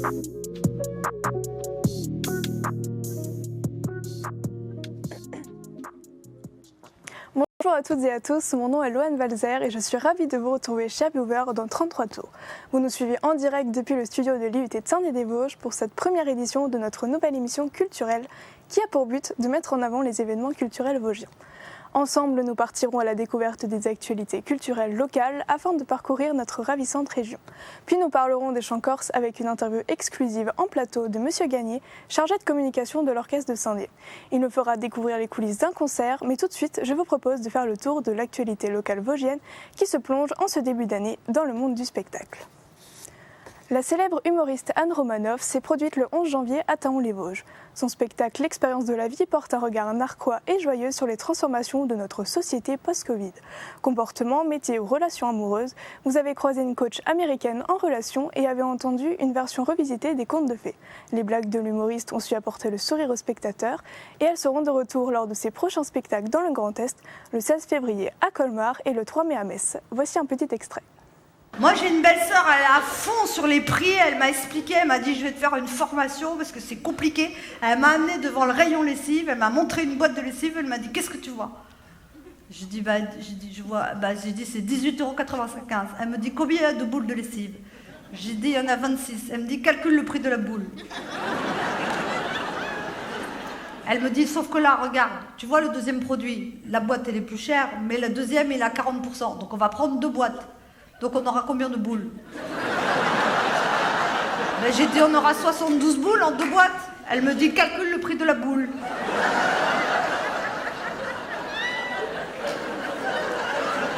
Bonjour à toutes et à tous, mon nom est Loane Valzer et je suis ravie de vous retrouver, chers viewers, dans 33 tours. Vous nous suivez en direct depuis le studio de l'IUT de Saint-Dié-des-Vosges pour cette première édition de notre nouvelle émission culturelle qui a pour but de mettre en avant les événements culturels vosgiens. Ensemble, nous partirons à la découverte des actualités culturelles locales afin de parcourir notre ravissante région. Puis nous parlerons des chants corses avec une interview exclusive en plateau de Monsieur Gagné, chargé de communication de l'Orchestre de Saint-Dié. Il nous fera découvrir les coulisses d'un concert, mais tout de suite, je vous propose de faire le tour de l'actualité locale vosgienne qui se plonge en ce début d'année dans le monde du spectacle. La célèbre humoriste Anne Romanoff s'est produite le 11 janvier à Thaon-les-Vosges. Son spectacle L'expérience de la vie porte un regard narquois et joyeux sur les transformations de notre société post-Covid. Comportement, métier ou relations amoureuses, vous avez croisé une coach américaine en relation et avez entendu une version revisitée des contes de fées. Les blagues de l'humoriste ont su apporter le sourire aux spectateurs et elles seront de retour lors de ses prochains spectacles dans le Grand Est, le 16 février à Colmar et le 3 mai à Metz. Voici un petit extrait. Moi j'ai une belle-sœur, elle est à fond sur les prix, elle m'a expliqué, elle m'a dit je vais te faire une formation parce que c'est compliqué. Elle m'a amené devant le rayon lessive, elle m'a montré une boîte de lessive, elle m'a dit qu'est-ce que tu vois? J'ai dit c'est 18,95 €. Elle me dit combien il y a de boules de lessive? J'ai dit il y en a 26. Elle me dit calcule le prix de la boule. Elle me dit sauf que là regarde, tu vois le deuxième produit, la boîte elle est plus chère, mais le deuxième il a 40%, donc on va prendre 2 boîtes. Donc on aura combien de boules? Ben, j'ai dit on aura 72 boules en 2 boîtes. Elle me dit calcule le prix de la boule.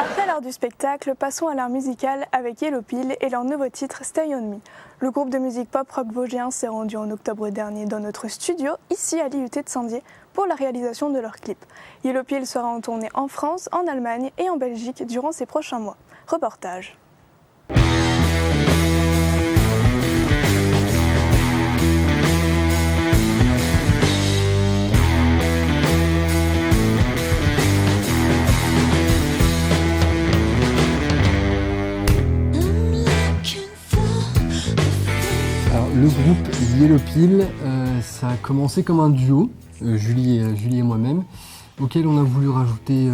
Après l'art du spectacle, passons à l'art musical avec Yellow Pill et leur nouveau titre Stay On Me. Le groupe de musique pop-rock vosgien s'est rendu en octobre dernier dans notre studio, ici à l'IUT de Saint-Dié, pour la réalisation de leur clip. Yellow Pill sera en tournée en France, en Allemagne et en Belgique durant ces prochains mois. Reportage. Alors, le groupe Yellow Pill, ça a commencé comme un duo, Julie et moi-même, auquel on a voulu rajouter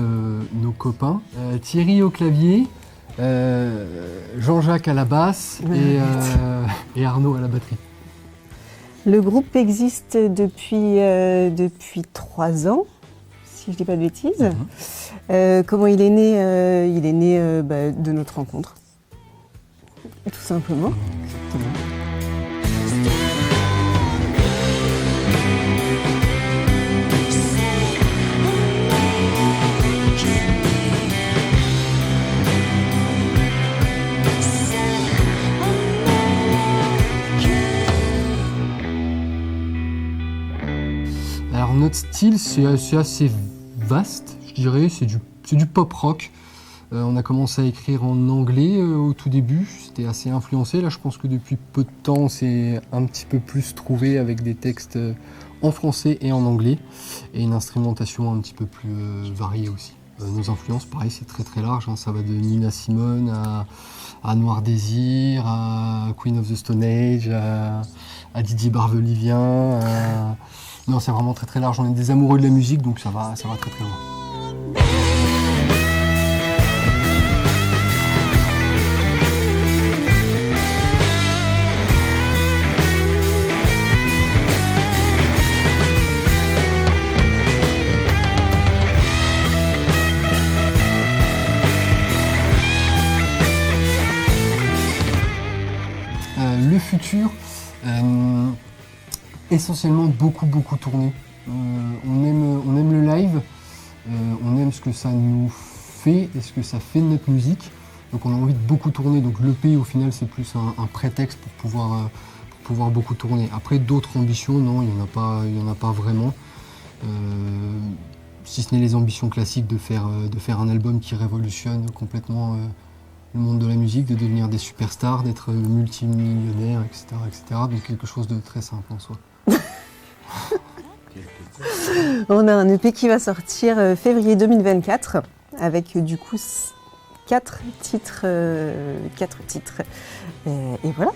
nos copains. Thierry au clavier, Jean-Jacques à la basse et Arnaud à la batterie. Le groupe existe depuis 3 ans, si je ne dis pas de bêtises. Comment il est né? Il est né de notre rencontre, tout simplement. Exactement. Alors notre style c'est assez vaste, je dirais, c'est du pop rock. On a commencé à écrire en anglais au tout début, c'était assez influencé. Là je pense que depuis peu de temps on s'est un petit peu plus trouvé avec des textes en français et en anglais et une instrumentation un petit peu plus variée aussi. Nos influences pareil c'est très très large, hein. Ça va de Nina Simone à Noir Désir, à Queen of the Stone Age, à Didier Barbelivien. Non, c'est vraiment très très large. On est des amoureux de la musique, donc ça va très très loin. Le futur. Essentiellement beaucoup tourné. On aime le live, on aime ce que ça nous fait et ce que ça fait de notre musique. Donc on a envie de beaucoup tourner. Donc l'EP au final c'est plus un prétexte pour pouvoir beaucoup tourner. Après d'autres ambitions, non, il n'y en a pas vraiment. Si ce n'est les ambitions classiques de faire un album qui révolutionne complètement le monde de la musique, de devenir des superstars, d'être multimillionnaires, etc., etc. Donc quelque chose de très simple en soi. On a un EP qui va sortir février 2024 avec du coup 4 titres. Et voilà.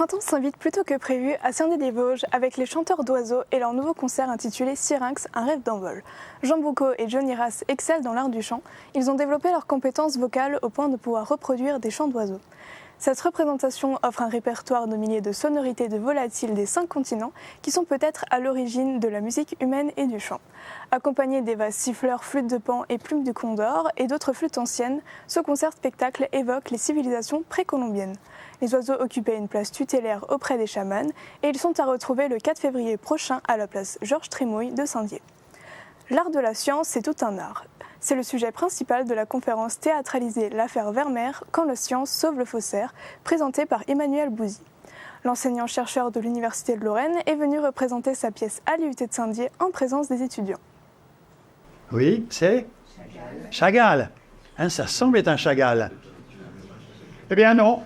printemps s'invite plutôt que prévu à Saint-Denis-des-Vosges avec les chanteurs d'oiseaux et leur nouveau concert intitulé Syrinx, un rêve d'envol. Jean Boucaud et Johnny Rass excellent dans l'art du chant. Ils ont développé leurs compétences vocales au point de pouvoir reproduire des chants d'oiseaux. Cette représentation offre un répertoire dominé de sonorités de volatiles des 5 continents qui sont peut-être à l'origine de la musique humaine et du chant. Accompagné des vases siffleurs, flûtes de pan et plumes du condor et d'autres flûtes anciennes, ce concert-spectacle évoque les civilisations précolombiennes. Les oiseaux occupaient une place tutélaire auprès des chamans et ils sont à retrouver le 4 février prochain à la place Georges Trémouille de Saint-Dié. L'art de la science, c'est tout un art. C'est le sujet principal de la conférence théâtralisée L'affaire Vermeer, quand la science sauve le faussaire, présentée par Emmanuel Bouzy. L'enseignant-chercheur de l'Université de Lorraine est venu représenter sa pièce à l'IUT de Saint-Dié en présence des étudiants. Oui, c'est Chagall. Hein, ça semble être un Chagall. Eh bien non,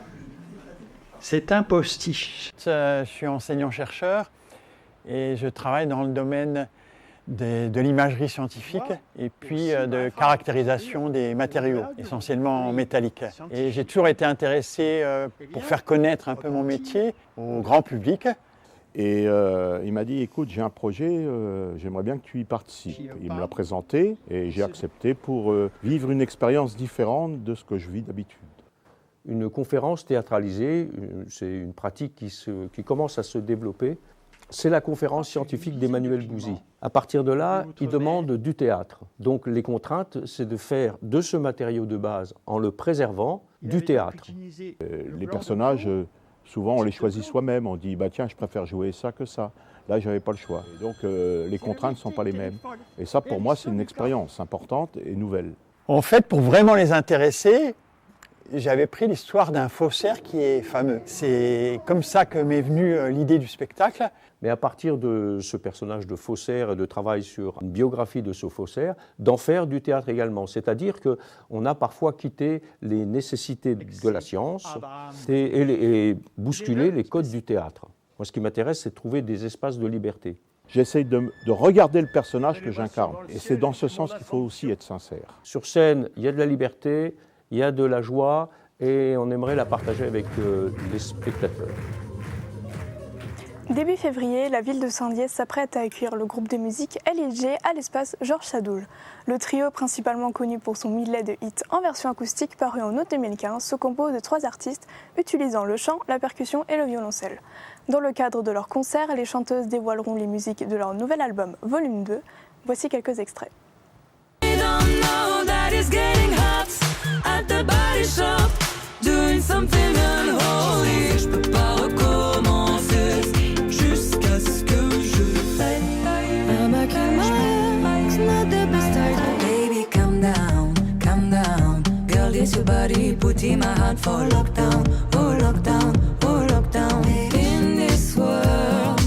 c'est un postiche. Je suis enseignant-chercheur et je travaille dans le domaine de l'imagerie scientifique et puis de caractérisation des matériaux, essentiellement métalliques. Et j'ai toujours été intéressé pour faire connaître un peu mon métier au grand public. Et il m'a dit, écoute, j'ai un projet, j'aimerais bien que tu y participes. Il me l'a présenté et j'ai accepté pour vivre une expérience différente de ce que je vis d'habitude. Une conférence théâtralisée, c'est une pratique qui commence à se développer. C'est la conférence scientifique d'Emmanuel Bouzy. À partir de là, il demande du théâtre. Donc les contraintes, c'est de faire de ce matériau de base, en le préservant, du théâtre. Les personnages, souvent on les choisit soi-même. On dit, bah tiens, je préfère jouer ça que ça. Là, je n'avais pas le choix. Et donc les contraintes ne sont pas les mêmes. Et ça, pour moi, c'est une expérience importante et nouvelle. En fait, pour vraiment les intéresser, j'avais pris l'histoire d'un faussaire qui est fameux. C'est comme ça que m'est venue l'idée du spectacle. Mais à partir de ce personnage de faussaire et de travail sur une biographie de ce faussaire, d'en faire du théâtre également. C'est-à-dire qu'on a parfois quitté les nécessités de la science et bousculé les codes du théâtre. Moi, ce qui m'intéresse, c'est de trouver des espaces de liberté. J'essaye de regarder le personnage que j'incarne. Et c'est dans ce sens qu'il faut aussi être sincère. Sur scène, il y a de la liberté, il y a de la joie et on aimerait la partager avec les spectateurs. Début février, la ville de Saint-Dié s'apprête à accueillir le groupe de musique LIG à l'espace Georges Sadoul. Le trio, principalement connu pour son medley de hits en version acoustique paru en août 2015, se compose de 3 artistes utilisant le chant, la percussion et le violoncelle. Dans le cadre de leur concert, les chanteuses dévoileront les musiques de leur nouvel album Volume 2. Voici quelques extraits. Your body, putting my heart for lockdown, oh lockdown, oh lockdown. In this world,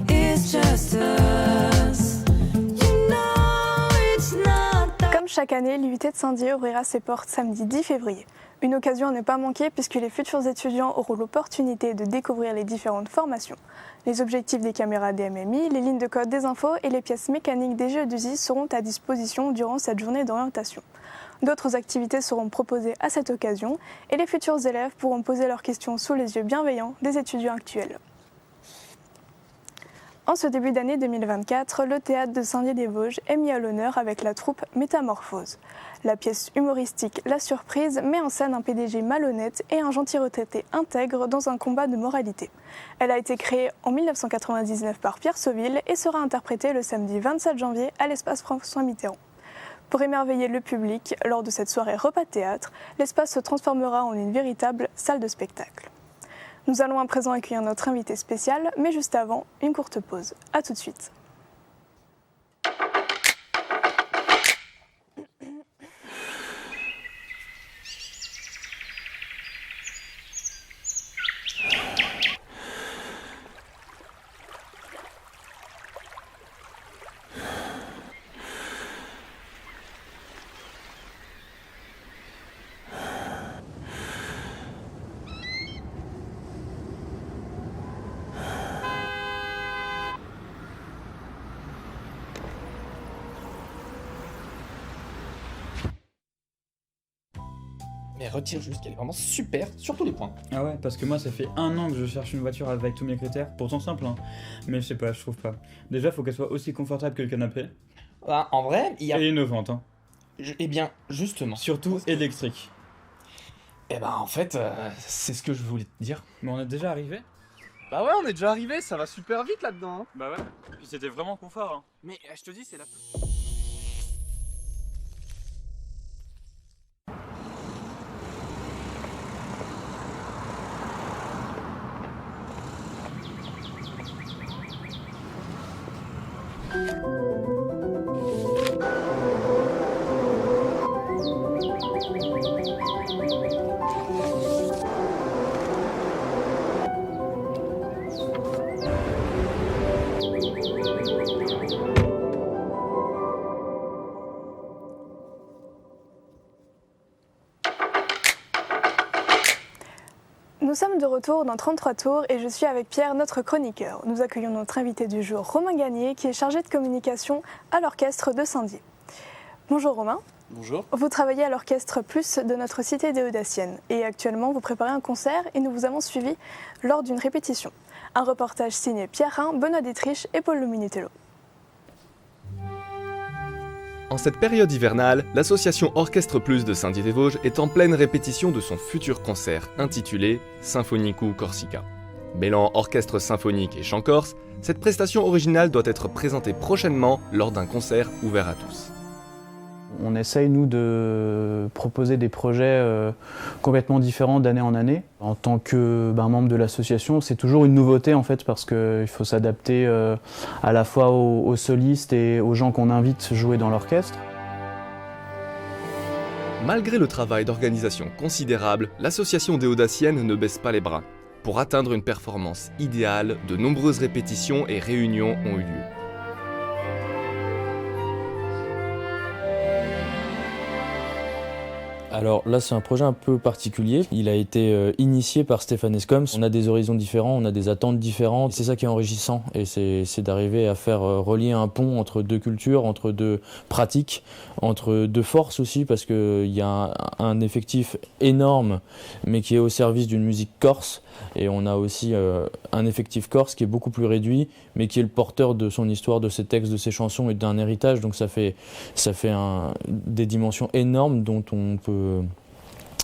it's just us. You know it's not that... Comme chaque année, l'IUT de Saint-Dié ouvrira ses portes samedi 10 février. Une occasion à ne pas manquer puisque les futurs étudiants auront l'opportunité de découvrir les différentes formations. Les objectifs des caméras DMMI, les lignes de code des infos et les pièces mécaniques des jeux d'USI seront à disposition durant cette journée d'orientation. D'autres activités seront proposées à cette occasion et les futurs élèves pourront poser leurs questions sous les yeux bienveillants des étudiants actuels. En ce début d'année 2024, le théâtre de Saint-Dié-des-Vosges est mis à l'honneur avec la troupe Métamorphose. La pièce humoristique La Surprise met en scène un PDG malhonnête et un gentil retraité intègre dans un combat de moralité. Elle a été créée en 1999 par Pierre Sauville et sera interprétée le samedi 27 janvier à l'espace François Mitterrand. Pour émerveiller le public, lors de cette soirée repas théâtre, l'espace se transformera en une véritable salle de spectacle. Nous allons à présent accueillir notre invité spécial, mais juste avant, une courte pause. A tout de suite. elle retire juste, qu'elle est vraiment super sur tous les points. Ah ouais, parce que moi ça fait 1 an que je cherche une voiture avec tous mes critères, pourtant simple hein, mais je sais pas, je trouve pas. Déjà faut qu'elle soit aussi confortable que le canapé. Bah, en vrai, il y a... Et innovante hein. Eh bien, justement. Surtout électrique. Eh ben en fait, c'est ce que je voulais te dire. Mais on est déjà arrivé? Bah ouais, on est déjà arrivé, ça va super vite là-dedans. Hein. Bah ouais, puis c'était vraiment confort hein. Mais je te dis, c'est la... Nous sommes de retour dans 33 tours et je suis avec Pierre, notre chroniqueur. Nous accueillons notre invité du jour, Romain Gagné, qui est chargé de communication à l'orchestre de Saint-Dié. Bonjour Romain. Bonjour. Vous travaillez à l'orchestre Plus de notre cité des Hauts-Daciennes et actuellement vous préparez un concert et nous vous avons suivi lors d'une répétition. Un reportage signé Pierre Rhin, Benoît Détriche et Paul Luminitello. En cette période hivernale, l'association Orchestre Plus de Saint-Dié-des-Vosges est en pleine répétition de son futur concert intitulé Sinfonicou Corsica. Mêlant orchestre symphonique et chant corse, cette prestation originale doit être présentée prochainement lors d'un concert ouvert à tous. On essaye, nous, de proposer des projets complètement différents d'année en année. En tant que membre de l'association, c'est toujours une nouveauté, en fait, parce qu'il faut s'adapter à la fois aux solistes et aux gens qu'on invite jouer dans l'orchestre. Malgré le travail d'organisation considérable, l'association des Hauts-Daciennes ne baisse pas les bras. Pour atteindre une performance idéale, de nombreuses répétitions et réunions ont eu lieu. Alors là, c'est un projet un peu particulier. Il a été initié par Stéphane Escoms. On a des horizons différents, on a des attentes différentes. C'est ça qui est enrichissant et c'est d'arriver à faire relier un pont entre deux cultures, entre deux pratiques, entre deux forces aussi, parce qu'il y a un effectif énorme, mais qui est au service d'une musique corse. Et on a aussi un effectif corse qui est beaucoup plus réduit, mais qui est le porteur de son histoire, de ses textes, de ses chansons et d'un héritage. Donc ça fait des dimensions énormes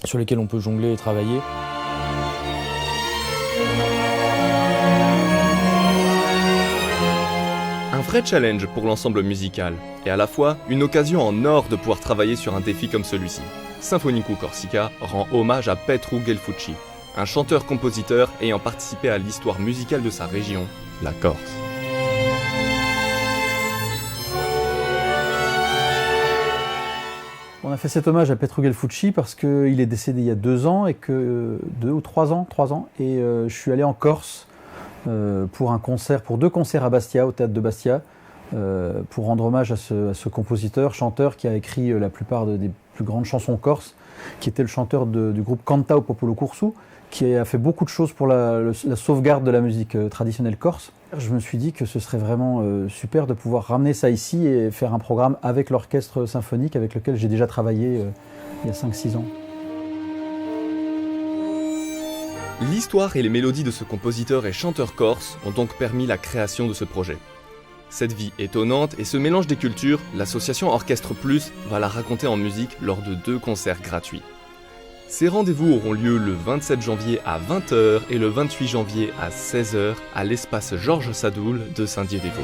sur lesquelles on peut jongler et travailler. Un vrai challenge pour l'ensemble musical, et à la fois une occasion en or de pouvoir travailler sur un défi comme celui-ci. Sinfonicou Corsica rend hommage à Petru Gelfucci, un chanteur-compositeur ayant participé à l'histoire musicale de sa région, la Corse. On a fait cet hommage à Petru Gelfucci parce qu'il est décédé il y a 2 ans, et que 2 ou 3 ans, et je suis allé en Corse pour 2 concerts à Bastia, au théâtre de Bastia, pour rendre hommage à ce compositeur, chanteur qui a écrit la plupart des plus grandes chansons corses, qui était le chanteur du groupe Cantao Popolo Cursu, qui a fait beaucoup de choses pour la sauvegarde de la musique traditionnelle corse. Je me suis dit que ce serait vraiment super de pouvoir ramener ça ici et faire un programme avec l'orchestre symphonique avec lequel j'ai déjà travaillé il y a 5-6 ans. L'histoire et les mélodies de ce compositeur et chanteur corse ont donc permis la création de ce projet. Cette vie étonnante et ce mélange des cultures, l'association Orchestre Plus va la raconter en musique lors de 2 concerts gratuits. Ces rendez-vous auront lieu le 27 janvier à 20h et le 28 janvier à 16h à l'espace Georges Sadoul de Saint-Dié-des-Vosges.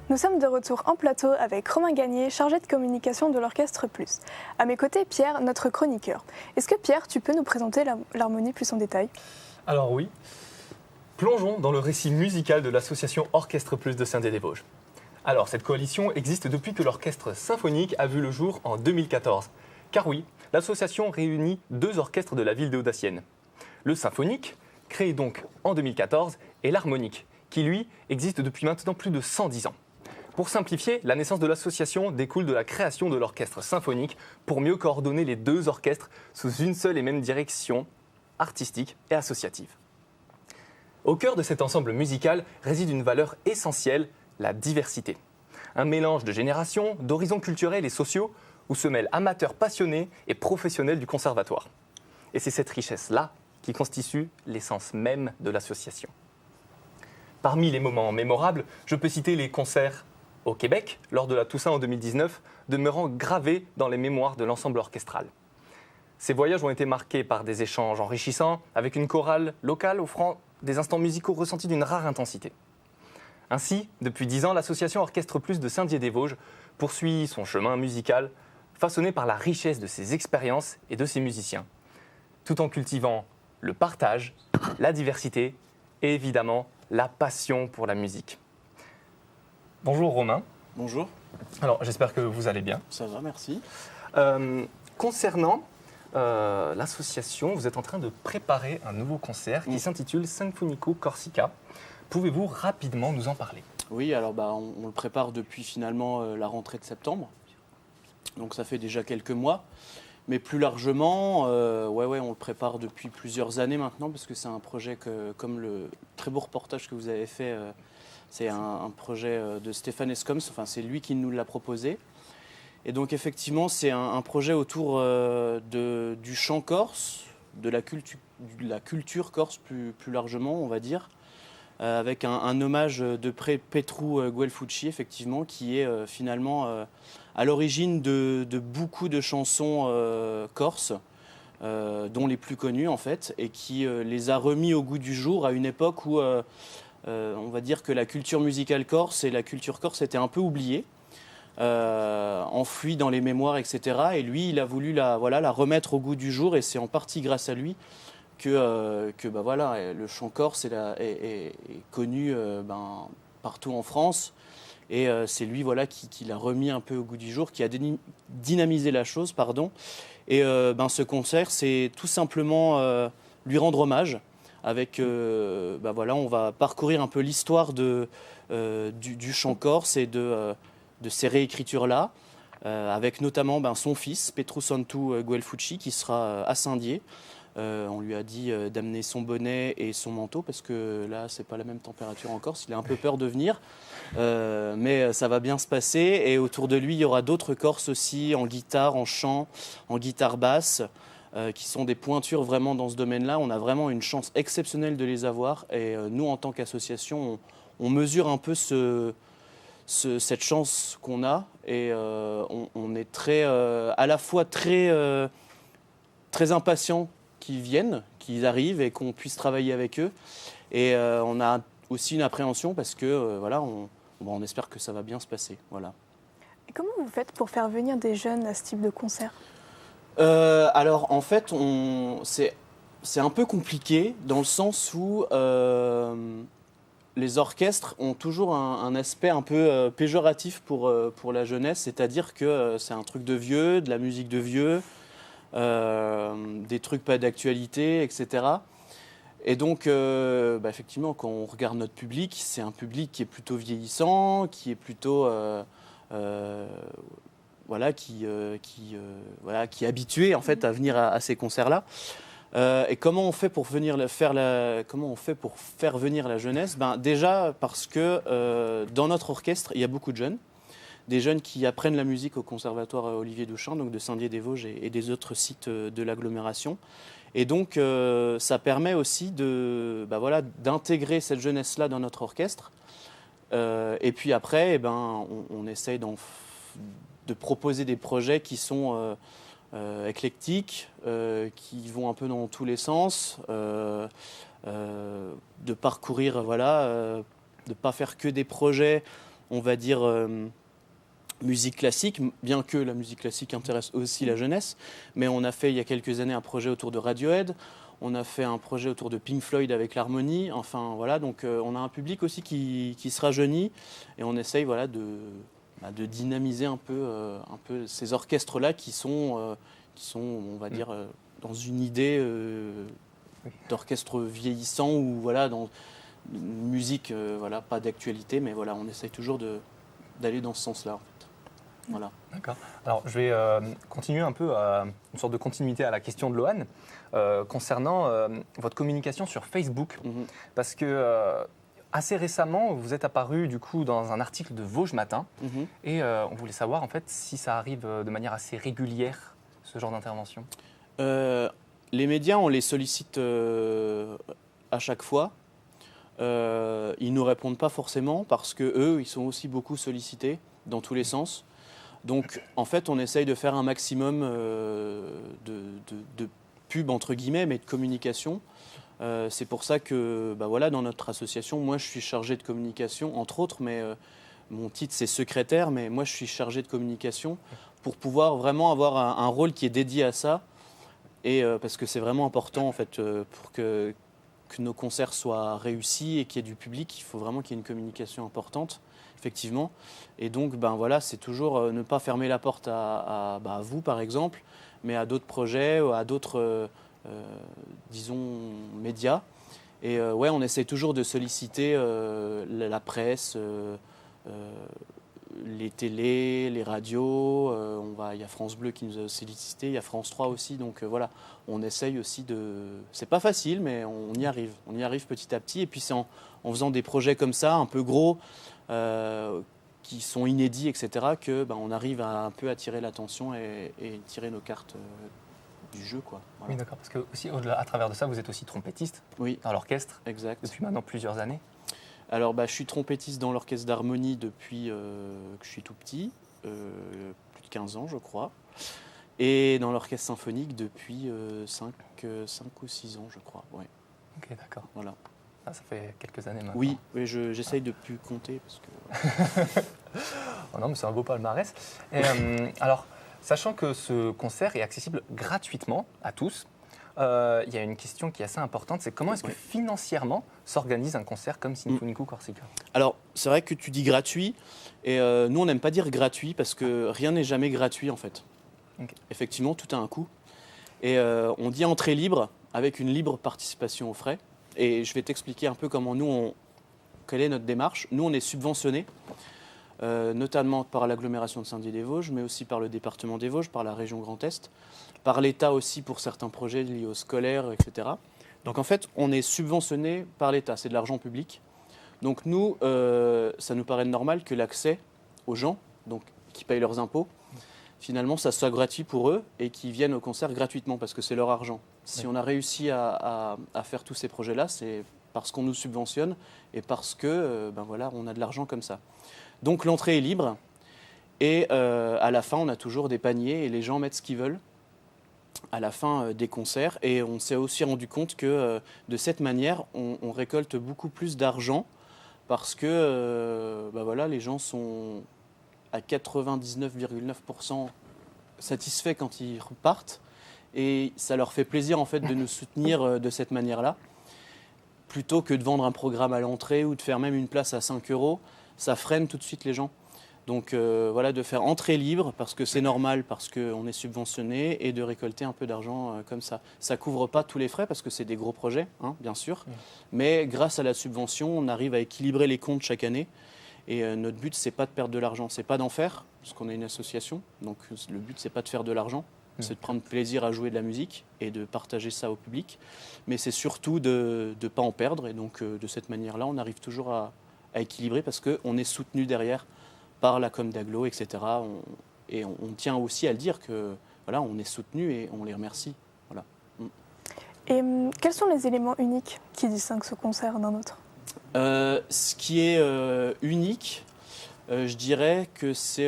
Nous sommes de retour en plateau avec Romain Gagné, chargé de communication de l'Orchestre Plus. À mes côtés, Pierre, notre chroniqueur. Est-ce que Pierre, tu peux nous présenter l'harmonie plus en détail ? Alors oui. Plongeons dans le récit musical de l'association Orchestre Plus de Saint-Dié-des-Vosges. Alors, cette coalition existe depuis que l'orchestre symphonique a vu le jour en 2014. Car oui, l'association réunit 2 orchestres de la ville des Hauts-Daciennes. Le symphonique, créé donc en 2014, et l'harmonique, qui lui existe depuis maintenant plus de 110 ans. Pour simplifier, la naissance de l'association découle de la création de l'orchestre symphonique pour mieux coordonner les 2 orchestres sous une seule et même direction artistique et associative. Au cœur de cet ensemble musical réside une valeur essentielle, la diversité. Un mélange de générations, d'horizons culturels et sociaux où se mêlent amateurs passionnés et professionnels du conservatoire. Et c'est cette richesse-là qui constitue l'essence même de l'association. Parmi les moments mémorables, je peux citer les concerts au Québec, lors de la Toussaint en 2019, demeurant gravés dans les mémoires de l'ensemble orchestral. Ces voyages ont été marqués par des échanges enrichissants avec une chorale locale offrant des instants musicaux ressentis d'une rare intensité. Ainsi, depuis 10 ans, l'association Orchestre Plus de Saint-Dié-des-Vosges poursuit son chemin musical, façonné par la richesse de ses expériences et de ses musiciens, tout en cultivant le partage, la diversité et évidemment la passion pour la musique. Bonjour Romain. Bonjour. Alors j'espère que vous allez bien. Ça va, merci. Concernant l'association, vous êtes en train de préparer un nouveau concert qui s'intitule Sinfonico Corsica. Pouvez-vous rapidement nous en parler? Oui, alors on le prépare depuis finalement la rentrée de septembre. Donc ça fait déjà quelques mois. Mais plus largement, on le prépare depuis plusieurs années maintenant, parce que c'est un projet que, comme le très beau reportage que vous avez fait, c'est un projet de Stéphane Escoms, enfin c'est lui qui nous l'a proposé. Et donc effectivement, c'est un projet autour du chant corse, de la culture corse plus largement, on va dire, avec un hommage de Petru Guelfucci, effectivement, qui est finalement à l'origine de beaucoup de chansons corses, dont les plus connues en fait, et qui les a remis au goût du jour à une époque où on va dire que la culture musicale corse et la culture corse étaient un peu oubliées, enfouies dans les mémoires, etc. Et lui, il a voulu la remettre au goût du jour, et c'est en partie grâce à lui que le chant corse est connu partout en France. Et c'est lui qui l'a remis un peu au goût du jour, qui a dynamisé la chose. Et ce concert, c'est tout simplement lui rendre hommage. Avec, on va parcourir un peu l'histoire du chant corse et de ces réécritures-là, avec notamment son fils, Petru Santu Guelfucci, qui sera à Saint-Dié. On lui a dit d'amener son bonnet et son manteau, parce que là, c'est pas la même température en Corse. Il a un peu peur de venir, mais ça va bien se passer. Et autour de lui, il y aura d'autres Corses aussi, en guitare, en chant, en guitare basse, qui sont des pointures vraiment dans ce domaine-là. On a vraiment une chance exceptionnelle de les avoir. Et nous, en tant qu'association, on mesure un peu cette chance qu'on a. Et on est à la fois très impatients qu'ils arrivent et qu'on puisse travailler avec eux. Et on a aussi une appréhension parce que on espère que ça va bien se passer. Voilà. Et comment vous faites pour faire venir des jeunes à ce type de concert? Alors en fait, c'est un peu compliqué dans le sens où les orchestres ont toujours un aspect un peu péjoratif pour la jeunesse, c'est-à-dire que c'est un truc de vieux, de la musique de vieux, des trucs pas d'actualité, etc. Et donc, effectivement, quand on regarde notre public, c'est un public qui est plutôt vieillissant, qui est plutôt, qui est habitué en fait à venir à ces concerts-là. Et comment on fait pour faire venir la jeunesse? Déjà parce que dans notre orchestre, il y a beaucoup de jeunes. Des jeunes qui apprennent la musique au conservatoire Olivier Douchin, donc de Saint-Dié-des-Vosges et des autres sites de l'agglomération. Et donc, ça permet aussi d'intégrer cette jeunesse-là dans notre orchestre. Et puis après, on essaye de proposer des projets qui sont éclectiques, qui vont un peu dans tous les sens, de parcourir, de ne pas faire que des projets, on va dire, musique classique, bien que la musique classique intéresse aussi la jeunesse. Mais on a fait il y a quelques années un projet autour de Radiohead, on a fait un projet autour de Pink Floyd avec l'harmonie. Enfin voilà, donc on a un public aussi qui se rajeunit et on essaye de dynamiser un peu ces orchestres-là qui sont, on va dire, dans une idée d'orchestre vieillissant ou dans une musique pas d'actualité, mais on essaye toujours d'aller dans ce sens-là. En fait. Voilà. D'accord. Alors, je vais continuer un peu une sorte de continuité à la question de Lohan concernant votre communication sur Facebook. Parce que assez récemment, vous êtes apparu du coup dans un article de Vosges Matin et on voulait savoir en fait si ça arrive de manière assez régulière, ce genre d'intervention. Les médias, on les sollicite à chaque fois. Ils nous répondent pas forcément parce que eux, ils sont aussi beaucoup sollicités dans tous les sens. Donc, en fait, on essaye de faire un maximum de pub entre guillemets, mais de communication. C'est pour ça que, voilà, dans notre association, moi, je suis chargé de communication, entre autres, mais mon titre c'est secrétaire, mais moi, je suis chargé de communication pour pouvoir vraiment avoir un rôle qui est dédié à ça. Et parce que c'est vraiment important en fait pour que nos concerts soient réussis et qu'il y ait du public, il faut vraiment qu'il y ait une communication importante, effectivement. Et donc, voilà, c'est toujours ne pas fermer la porte à vous, par exemple, mais à d'autres projets, à d'autres, disons, médias. Et ouais, on essaie toujours de solliciter la presse, les télés, les radios, il y a France Bleu qui nous a sollicité, il y a France 3 aussi, donc voilà, on essaye aussi de... C'est pas facile, mais on y arrive petit à petit, et puis c'est en faisant des projets comme ça, un peu gros, qui sont inédits, etc., que on arrive à un peu attirer l'attention et tirer nos cartes du jeu, quoi. Voilà. Oui, d'accord, parce que aussi, à travers de ça, vous êtes aussi trompettiste dans l'orchestre, depuis maintenant plusieurs années. Alors, je suis trompettiste dans l'orchestre d'harmonie depuis que je suis tout petit, plus de 15 ans, je crois. Et dans l'orchestre symphonique depuis 5 ou 6 ans, je crois. Ouais. Ok, d'accord. Voilà. Ah, ça fait quelques années maintenant. Oui, j'essaye de plus compter. Parce que... Oh non, mais c'est un beau palmarès. Et, alors, sachant que ce concert est accessible gratuitement à tous, il y a une question qui est assez importante, c'est comment est-ce que financièrement s'organise un concert comme Sinfonico Corsica? Alors, c'est vrai que tu dis gratuit, et nous on n'aime pas dire gratuit parce que rien n'est jamais gratuit en fait. Okay. Effectivement, tout a un coût. Et on dit entrée libre avec une libre participation aux frais. Et je vais t'expliquer un peu quelle est notre démarche. Nous, on est subventionné, notamment par l'agglomération de Saint-Dié-des-Vosges, mais aussi par le département des Vosges, par la région Grand Est, par l'État aussi pour certains projets liés aux scolaires, etc. Donc en fait, on est subventionné par l'État, c'est de l'argent public. Donc nous, ça nous paraît normal que l'accès aux gens, donc qui payent leurs impôts, finalement, ça soit gratuit pour eux et qu'ils viennent au concert gratuitement parce que c'est leur argent. Si on a réussi à faire tous ces projets-là, c'est parce qu'on nous subventionne et parce que, voilà, on a de l'argent comme ça. Donc l'entrée est libre et à la fin, on a toujours des paniers et les gens mettent ce qu'ils veulent à la fin des concerts. Et on s'est aussi rendu compte que de cette manière, on récolte beaucoup plus d'argent parce que voilà, les gens sont à 99,9% satisfaits quand ils repartent et ça leur fait plaisir en fait de nous soutenir de cette manière-là plutôt que de vendre un programme à l'entrée ou de faire même une place à 5 €, ça freine tout de suite les gens. Donc voilà, de faire entrée libre parce que c'est normal, parce qu'on est subventionné et de récolter un peu d'argent comme ça. Ça ne couvre pas tous les frais parce que c'est des gros projets, hein, bien sûr, mais grâce à la subvention, on arrive à équilibrer les comptes chaque année. Et notre but, c'est pas de perdre de l'argent, c'est pas d'en faire, parce qu'on est une association. Donc le but, c'est pas de faire de l'argent, c'est de prendre plaisir à jouer de la musique et de partager ça au public. Mais c'est surtout de ne pas en perdre. Et donc de cette manière-là, on arrive toujours à équilibrer parce qu'on est soutenu derrière par la com d'agglo, etc. Et on tient aussi à le dire que voilà, on est soutenu et on les remercie. Voilà. Et quels sont les éléments uniques qui distinguent ce concert d'un autre ? Ce qui est unique, je dirais que c'est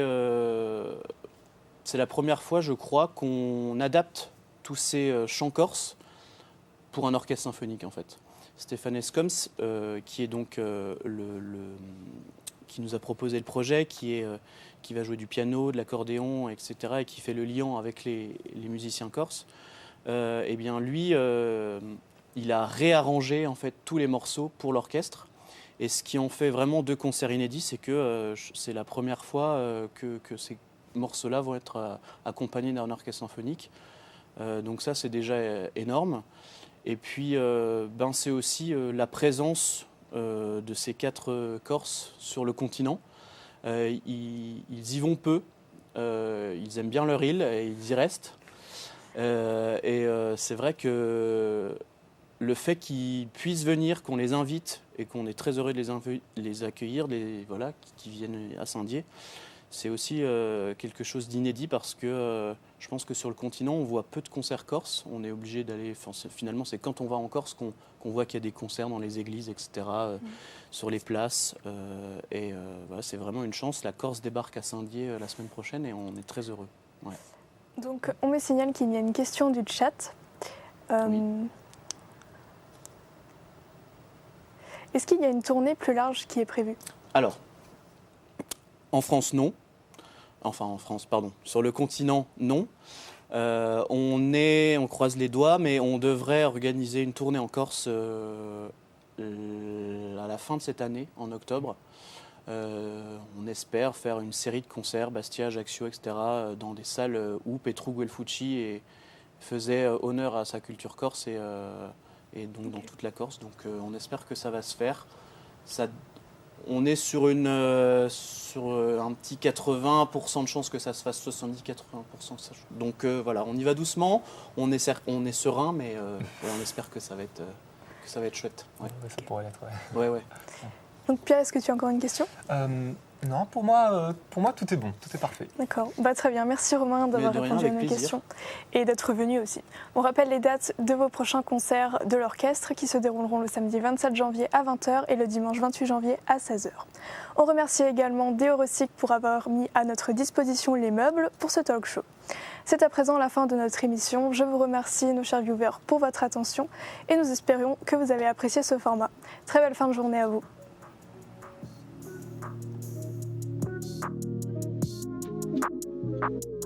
la première fois, je crois, qu'on adapte tous ces chants corses pour un orchestre symphonique, en fait. Stéphane Escoms, qui est donc qui nous a proposé le projet, qui va jouer du piano, de l'accordéon, etc., et qui fait le lien avec les musiciens corses, eh bien lui, il a réarrangé en fait tous les morceaux pour l'orchestre. Et ce qui en fait vraiment 2 concerts inédits, c'est que c'est la première fois que ces morceaux-là vont être accompagnés d'un orchestre symphonique. Donc ça, c'est déjà énorme. Et puis, c'est aussi la présence de ces 4 Corses sur le continent. Ils y vont peu. Ils aiment bien leur île et ils y restent. C'est vrai que le fait qu'ils puissent venir, qu'on les invite et qu'on est très heureux de les accueillir, voilà, qui viennent à Saint-Dié, c'est aussi quelque chose d'inédit parce que je pense que sur le continent, on voit peu de concerts corses. On est obligé d'aller. Finalement, c'est quand on va en Corse qu'on voit qu'il y a des concerts dans les églises, etc., sur les places. Voilà, c'est vraiment une chance. La Corse débarque à Saint-Dié la semaine prochaine et on est très heureux. Ouais. Donc, on me signale qu'il y a une question du chat. Est-ce qu'il y a une tournée plus large qui est prévue ? Alors, en France, non. Enfin, en France, pardon. Sur le continent, non. On croise les doigts, mais on devrait organiser une tournée en Corse à la fin de cette année, en octobre. On espère faire une série de concerts, Bastia, Ajaccio, etc., dans des salles où Petru Guelfucci faisait honneur à sa culture corse et donc dans toute la Corse. Donc on espère que ça va se faire. On est sur un petit 80% de chances que ça se fasse, 70-80%. Donc voilà, on y va doucement, on est serein, mais on espère que ça va être chouette. Ouais. Ça pourrait l'être, ouais. Donc Pierre, est-ce que tu as encore une question ? Non, pour moi, tout est bon, tout est parfait. D'accord, très bien. Merci Romain d'avoir répondu à nos questions et d'être venu aussi. On rappelle les dates de vos prochains concerts de l'orchestre qui se dérouleront le samedi 27 janvier à 20h et le dimanche 28 janvier à 16h. On remercie également Déo Rossic pour avoir mis à notre disposition les meubles pour ce talk show. C'est à présent la fin de notre émission. Je vous remercie, nos chers viewers, pour votre attention et nous espérons que vous avez apprécié ce format. Très belle fin de journée à vous. Thank you.